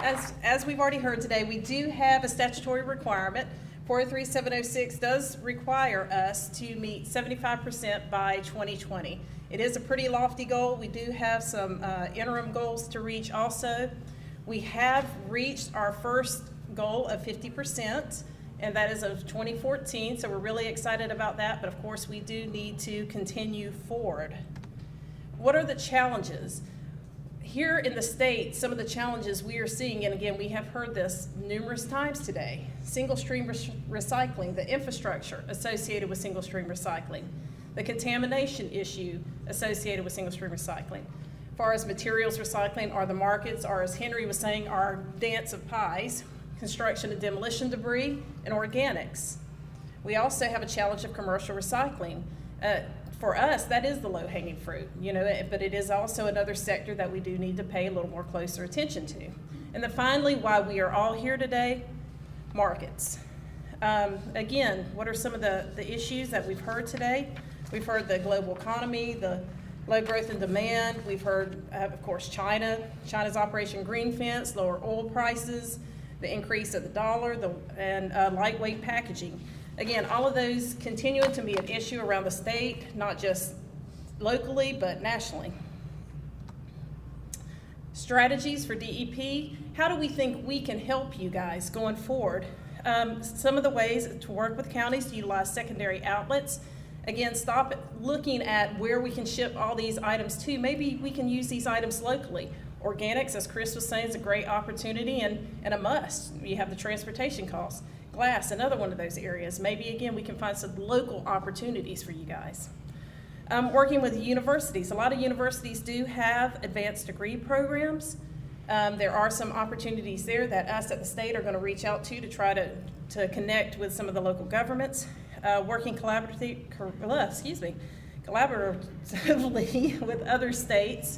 As we've already heard today, we do have a statutory requirement. 403706 does require us to meet 75% by 2020. It is a pretty lofty goal. We do have some interim goals to reach also. We have reached our first goal of 50%, and that is of 2014, so we're really excited about that, but of course we do need to continue forward. What are the challenges? Here in the state, some of the challenges we are seeing, and again, we have heard this numerous times today, single stream recycling, the infrastructure associated with single stream recycling, the contamination issue associated with single stream recycling. As far as materials recycling are the markets, or as Henry was saying, our dance of pies, construction and demolition debris, and organics. We also have a challenge of commercial recycling. For us, that is the low-hanging fruit, but it is also another sector that we do need to pay a little more closer attention to. And then finally, why we are all here today, markets. Again, what are some of the issues that we've heard today? We've heard the global economy, the low growth in demand. We've heard, of course, China's Operation Green Fence, lower oil prices, the increase of the dollar, and lightweight packaging. Again, all of those continuing to be an issue around the state, not just locally, but nationally. Strategies for DEP. How do we think we can help you guys going forward? Some of the ways to work with counties to utilize secondary outlets. Again, stop looking at where we can ship all these items to. Maybe we can use these items locally. Organics, as Chris was saying, is a great opportunity and a must. You have the transportation costs. Glass, another one of those areas. Maybe, again, we can find some local opportunities for you guys. Working with universities. A lot of universities do have advanced degree programs. There are some opportunities there that us at the state are going to reach out to try to connect with some of the local governments. Working collaboratively with other states,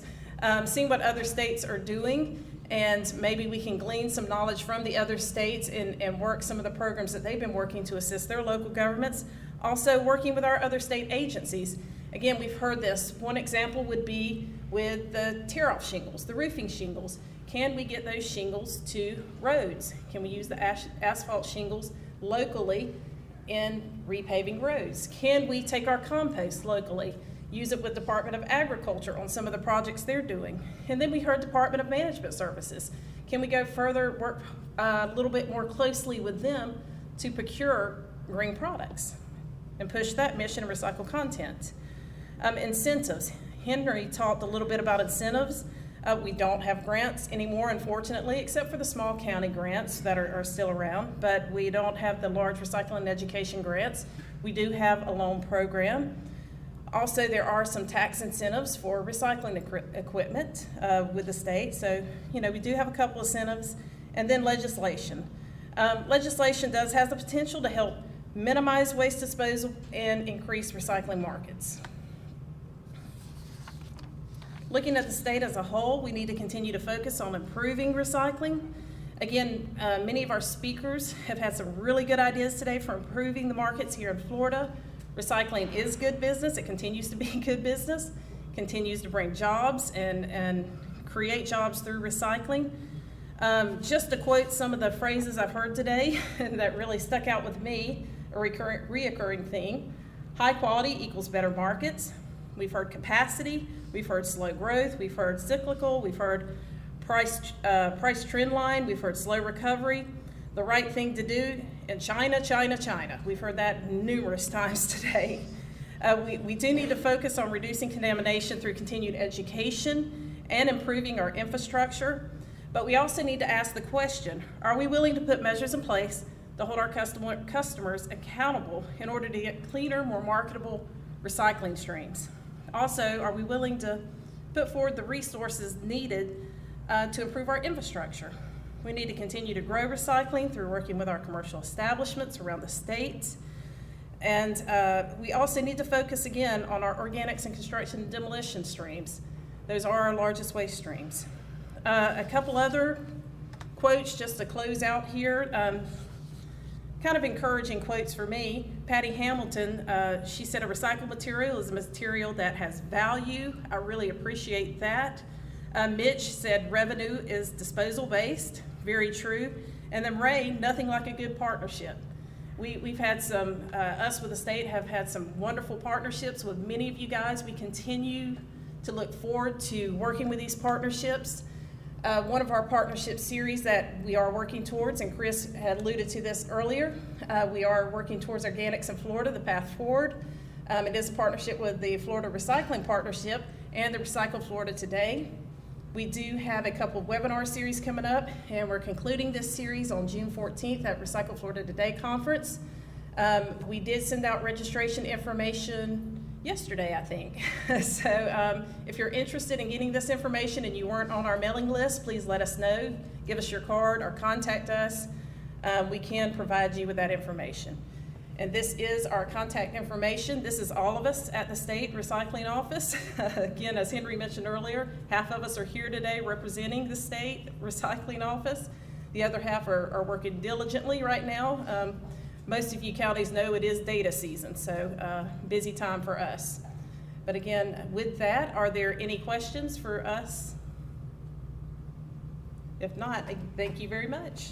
seeing what other states are doing, and maybe we can glean some knowledge from the other states and work some of the programs that they've been working to assist their local governments. Also working with our other state agencies. Again, we've heard this. One example would be with the tear-off shingles, the roofing shingles. Can we get those shingles to roads? Can we use the asphalt shingles locally in repaving roads? Can we take our compost locally? Use it with Department of Agriculture on some of the projects they're doing. And then we heard Department of Management Services. Can we go further, work a little bit more closely with them to procure green products and push that mission and recycle content? Incentives. Henry talked a little bit about incentives. We don't have grants anymore, unfortunately, except for the small county grants that are still around, but we don't have the large recycling and education grants. We do have a loan program. Also, there are some tax incentives for recycling equipment with the state. So, we do have a couple of incentives. And then legislation. Legislation has the potential to help minimize waste disposal and increase recycling markets. Looking at the state as a whole, we need to continue to focus on improving recycling. Again, many of our speakers have had some really good ideas today for improving the markets here in Florida. Recycling is good business. It continues to be good business, continues to bring jobs and create jobs through recycling. Just to quote some of the phrases I've heard today that really stuck out with me, a reoccurring theme: high quality equals better markets. We've heard capacity, we've heard slow growth, we've heard cyclical, we've heard price trend line, we've heard slow recovery, the right thing to do, and China, China, China. We've heard that numerous times today. We do need to focus on reducing contamination through continued education and improving our infrastructure, but we also need to ask the question, are we willing to put measures in place to hold our customers accountable in order to get cleaner, more marketable recycling streams? Also, are we willing to put forward the resources needed to improve our infrastructure? We need to continue to grow recycling through working with our commercial establishments around the state. And we also need to focus again on our organics and construction and demolition streams. Those are our largest waste streams. A couple other quotes just to close out here. Kind of encouraging quotes for me. Patty Hamilton, she said, a recycled material is a material that has value. I really appreciate that. Mitch said revenue is disposal based, very true. And then Ray, nothing like a good partnership. We've had some, us with the state have had some wonderful partnerships with many of you guys. We continue to look forward to working with these partnerships. One of our partnership series that we are working towards, and Chris had alluded to this earlier, we are working towards Organics in Florida, the Path Forward. It is a partnership with the Florida Recycling Partnership and the Recycle Florida Today. We do have a couple of webinar series coming up, and we're concluding this series on June 14th at Recycle Florida Today conference. We did send out registration information yesterday, I think. So if you're interested in getting this information and you weren't on our mailing list, please let us know. Give us your card or contact us. We can provide you with that information. And this is our contact information. This is all of us at the state recycling office. Again, as Henry mentioned earlier, half of us are here today representing the state recycling office. The other half are working diligently right now. Most of you counties know it is data season, so busy time for us. But again, with that, are there any questions for us? If not, thank you very much.